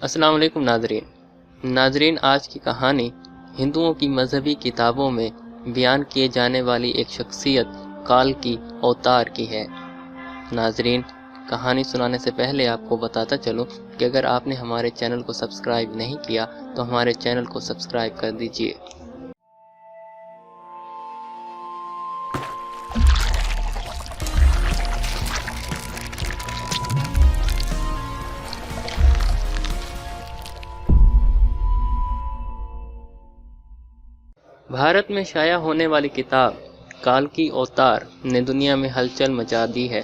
السلام علیکم ناظرین، آج کی کہانی ہندوؤں کی مذہبی کتابوں میں بیان کیے جانے والی ایک شخصیت کال کی اوتار کی ہے۔ ناظرین، کہانی سنانے سے پہلے آپ کو بتاتا چلوں کہ اگر آپ نے ہمارے چینل کو سبسکرائب نہیں کیا تو ہمارے چینل کو سبسکرائب کر دیجئے۔ بھارت میں شائع ہونے والی کتاب کال کی اوتار نے دنیا میں ہلچل مچا دی ہے۔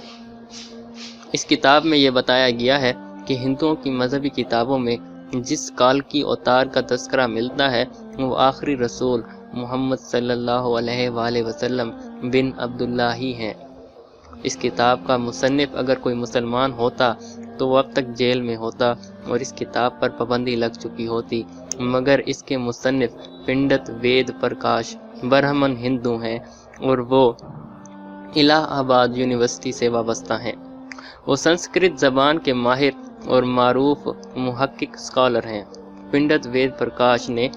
اس کتاب میں یہ بتایا گیا ہے کہ ہندوؤں کی مذہبی کتابوں میں جس کال کی اوتار کا تذکرہ ملتا ہے وہ آخری رسول محمد صلی اللہ علیہ وآلہ وسلم بن عبداللہ ہی ہیں۔ اس کتاب کا مصنف اگر کوئی مسلمان ہوتا تو وہ اب تک جیل میں ہوتا اور اس کتاب پر پابندی لگ چکی ہوتی، مگر اس کے مصنف پنڈت وید پرکاش برہمن ہندو ہیں اور وہ الہ آباد یونیورسٹی سے وابستہ ہیں۔ وہ سنسکرت زبان کے ماہر اور معروف محقق اسکالر ہیں۔ پنڈت وید پرکاش نے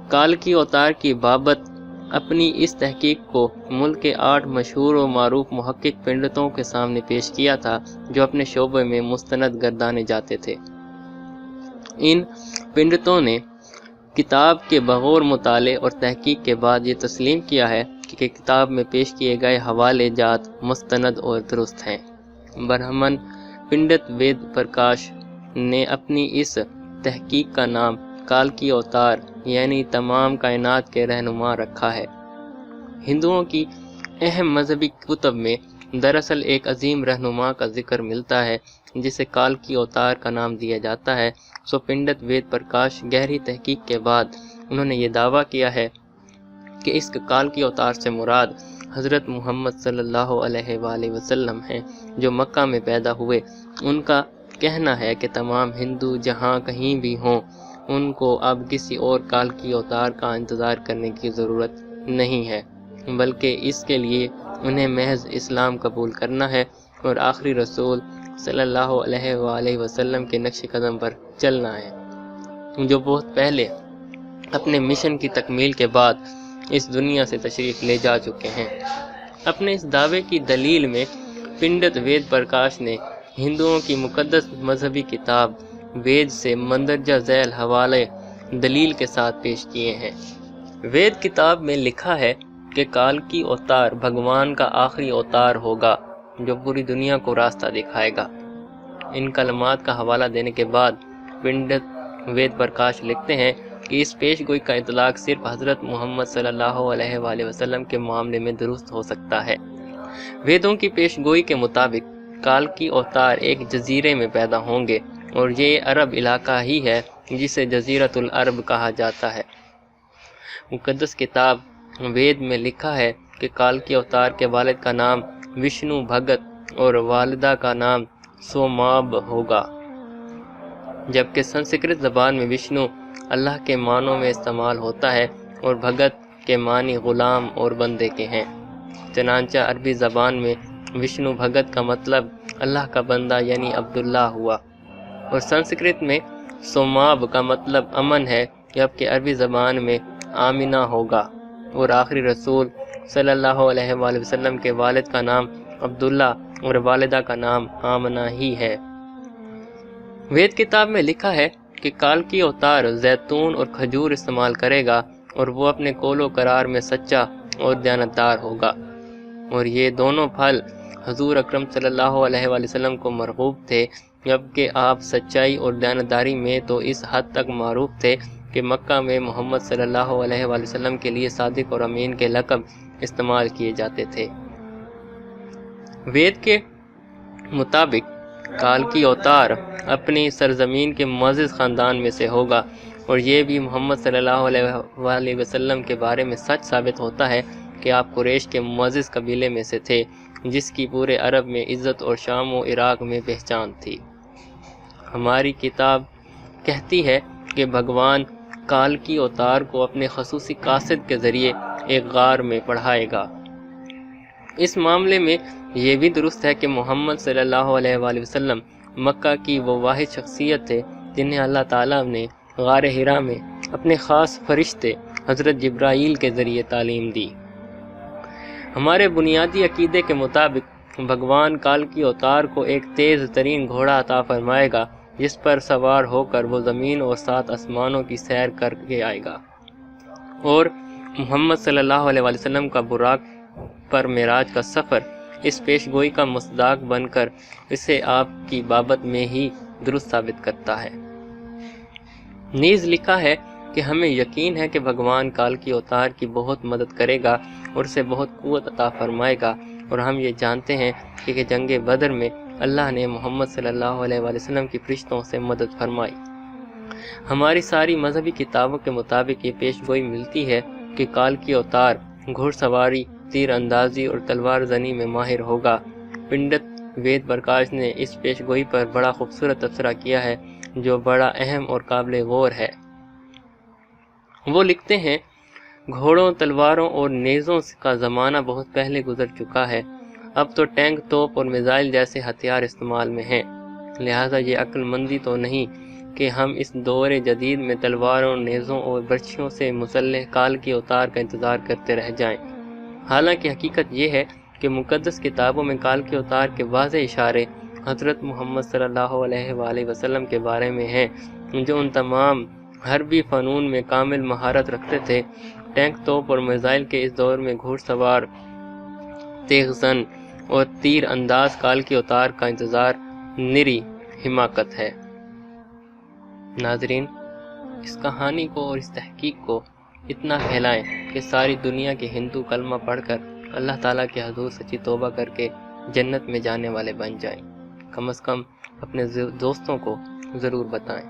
کال کی اوتار کی بابت اپنی اس تحقیق کو ملک کے 8 مشہور و معروف محقق پنڈتوں کے سامنے پیش کیا تھا جو اپنے شعبے میں مستند گردانے جاتے تھے۔ ان پنڈتوں نے کتاب کے بغور مطالعے اور تحقیق کے بعد یہ تسلیم کیا ہے کہ کتاب میں پیش کیے گئے حوالے جات مستند اور درست ہیں۔ برہمن پنڈت وید پرکاش نے اپنی اس تحقیق کا نام کال کی اوتار یعنی تمام کائنات کے رہنما رکھا ہے۔ ہندوؤں کی اہم مذہبی کتب میں دراصل ایک عظیم رہنما کا ذکر ملتا ہے جسے کال کی اوتار کا نام دیا جاتا ہے۔ سو پنڈت وید پرکاش گہری تحقیق کے بعد انہوں نے یہ دعویٰ کیا ہے کہ اس کال کی اوتار سے مراد حضرت محمد صلی اللہ علیہ وآلہ وسلم ہیں جو مکہ میں پیدا ہوئے۔ ان کا کہنا ہے کہ تمام ہندو جہاں کہیں بھی ہوں ان کو اب کسی اور کال کی اوتار کا انتظار کرنے کی ضرورت نہیں ہے، بلکہ اس کے لیے انہیں محض اسلام قبول کرنا ہے اور آخری رسول صلی اللہ علیہ وآلہ وسلم کے نقش قدم پر چلنا ہے، جو بہت پہلے اپنے مشن کی تکمیل کے بعد اس دنیا سے تشریف لے جا چکے ہیں۔ اپنے اس دعوے کی دلیل میں پنڈت وید پرکاش نے ہندوؤں کی مقدس مذہبی کتاب وید سے مندرجہ ذیل حوالے دلیل کے ساتھ پیش کیے ہیں۔ وید کتاب میں لکھا ہے کہ کال کی اوتار بھگوان کا آخری اوتار ہوگا جو پوری دنیا کو راستہ دکھائے گا۔ ان کلمات کا حوالہ دینے کے بعد پنڈت وید پرکاش لکھتے ہیں کہ اس پیش گوئی کا اطلاق صرف حضرت محمد صلی اللہ علیہ وآلہ وسلم کے معاملے میں درست ہو سکتا ہے۔ ویدوں کی پیش گوئی کے مطابق کال کی اوتار ایک جزیرے میں پیدا ہوں گے اور یہ عرب علاقہ ہی ہے جسے جزیرۃ العرب کہا جاتا ہے۔ مقدس کتاب وید میں لکھا ہے کہ کال کی اوتار کے والد کا نام وشنو بھگت اور والدہ کا نام سوماب ہوگا، جبکہ سنسکرت زبان میں وشنو اللہ کے معنوں میں استعمال ہوتا ہے اور بھگت کے معنی غلام اور بندے کے ہیں۔ چنانچہ عربی زبان میں وشنو بھگت کا مطلب اللہ کا بندہ یعنی عبداللہ ہوا، اور سنسکرت میں سوماب کا مطلب امن ہے، جبکہ عربی زبان میں آمنہ ہوگا، اور آخری رسول صلی اللہ علیہ وآلہ وسلم کے والد کا نام عبداللہ اور والدہ کا نام آمنہ ہی ہے۔ وید کتاب میں لکھا ہے کہ کال کی اوتار زیتون اور کھجور استعمال کرے گا اور وہ اپنے قول و قرار میں سچا اور دیانتدار ہوگا، اور یہ دونوں پھل حضور اکرم صلی اللہ علیہ وآلہ وسلم کو مرغوب تھے، جبکہ آپ سچائی اور دیانتداری میں تو اس حد تک معروف تھے کہ مکہ میں محمد صلی اللہ علیہ وآلہ وسلم کے لیے صادق اور امین کے لقب استعمال کیے جاتے تھے۔ وید کے مطابق کال کی اوتار اپنی سرزمین کے معزز خاندان میں سے ہوگا، اور یہ بھی محمد صلی اللہ علیہ وآلہ وسلم کے بارے میں سچ ثابت ہوتا ہے کہ آپ قریش کے معزز قبیلے میں سے تھے جس کی پورے عرب میں عزت اور شام و عراق میں پہچان تھی۔ ہماری کتاب کہتی ہے کہ بھگوان کال کی اوتار کو اپنے خصوصی قاصد کے ذریعے ایک غار میں پڑھائے گا۔ اس معاملے میں یہ بھی درست ہے کہ محمد صلی اللہ علیہ وآلہ وسلم مکہ کی وہ واحد شخصیت تھے جنہیں اللہ تعالیٰ نے غار حرا میں اپنے خاص فرشتے حضرت جبرائیل کے ذریعے تعلیم دی۔ ہمارے بنیادی عقیدے کے مطابق بھگوان کالکی اوتار کو ایک تیز ترین گھوڑا عطا فرمائے گا جس پر سوار ہو کر وہ زمین اور 7 آسمانوں کی سیر کر کے آئے گا، اور محمد صلی اللہ علیہ وسلم کا براق پر معراج کا سفر اس پیش گوئی کا مصداق بن کر اسے آپ کی بابت میں ہی درست ثابت کرتا ہے۔ نیز لکھا ہے کہ ہمیں یقین ہے کہ بھگوان کالکی اوتار کی بہت مدد کرے گا اور اسے بہت قوت عطا فرمائے گا، اور ہم یہ جانتے ہیں کہ جنگ بدر میں اللہ نے محمد صلی اللہ علیہ وسلم کی فرشتوں سے مدد فرمائی۔ ہماری ساری مذہبی کتابوں کے مطابق یہ پیش گوئی ملتی ہے کہ کالکی اوتار گھوڑ سواری، تیر اندازی اور تلوار زنی میں ماہر ہوگا۔ پنڈت وید پرکاش نے اس پیش گوئی پر بڑا خوبصورت تبصرہ کیا ہے جو بڑا اہم اور قابل غور ہے۔ وہ لکھتے ہیں، گھوڑوں، تلواروں اور نیزوں کا زمانہ بہت پہلے گزر چکا ہے، اب تو ٹینک، توپ اور میزائل جیسے ہتھیار استعمال میں ہیں، لہٰذا یہ عقل مندی تو نہیں کہ ہم اس دور جدید میں تلواروں، نیزوں اور برچھیوں سے مسلح کالکی اوتار کا انتظار کرتے رہ جائیں۔ حالانکہ حقیقت یہ ہے کہ مقدس کتابوں میں کالکی اوتار کے واضح اشارے حضرت محمد صلی اللہ علیہ وآلہ وسلم کے بارے میں ہیں، جو ان تمام حربی فنون میں کامل مہارت رکھتے تھے۔ ٹینک، توپ اور میزائل کے اس دور میں گھوڑ سوار، تیغ زن اور تیر انداز کالکی اوتار کا انتظار نری حماقت ہے۔ ناظرین، اس کہانی کو اور اس تحقیق کو اتنا پھیلائیں کہ ساری دنیا کے ہندو کلمہ پڑھ کر اللہ تعالیٰ کے حضور سچی توبہ کر کے جنت میں جانے والے بن جائیں۔ کم از کم اپنے دوستوں کو ضرور بتائیں۔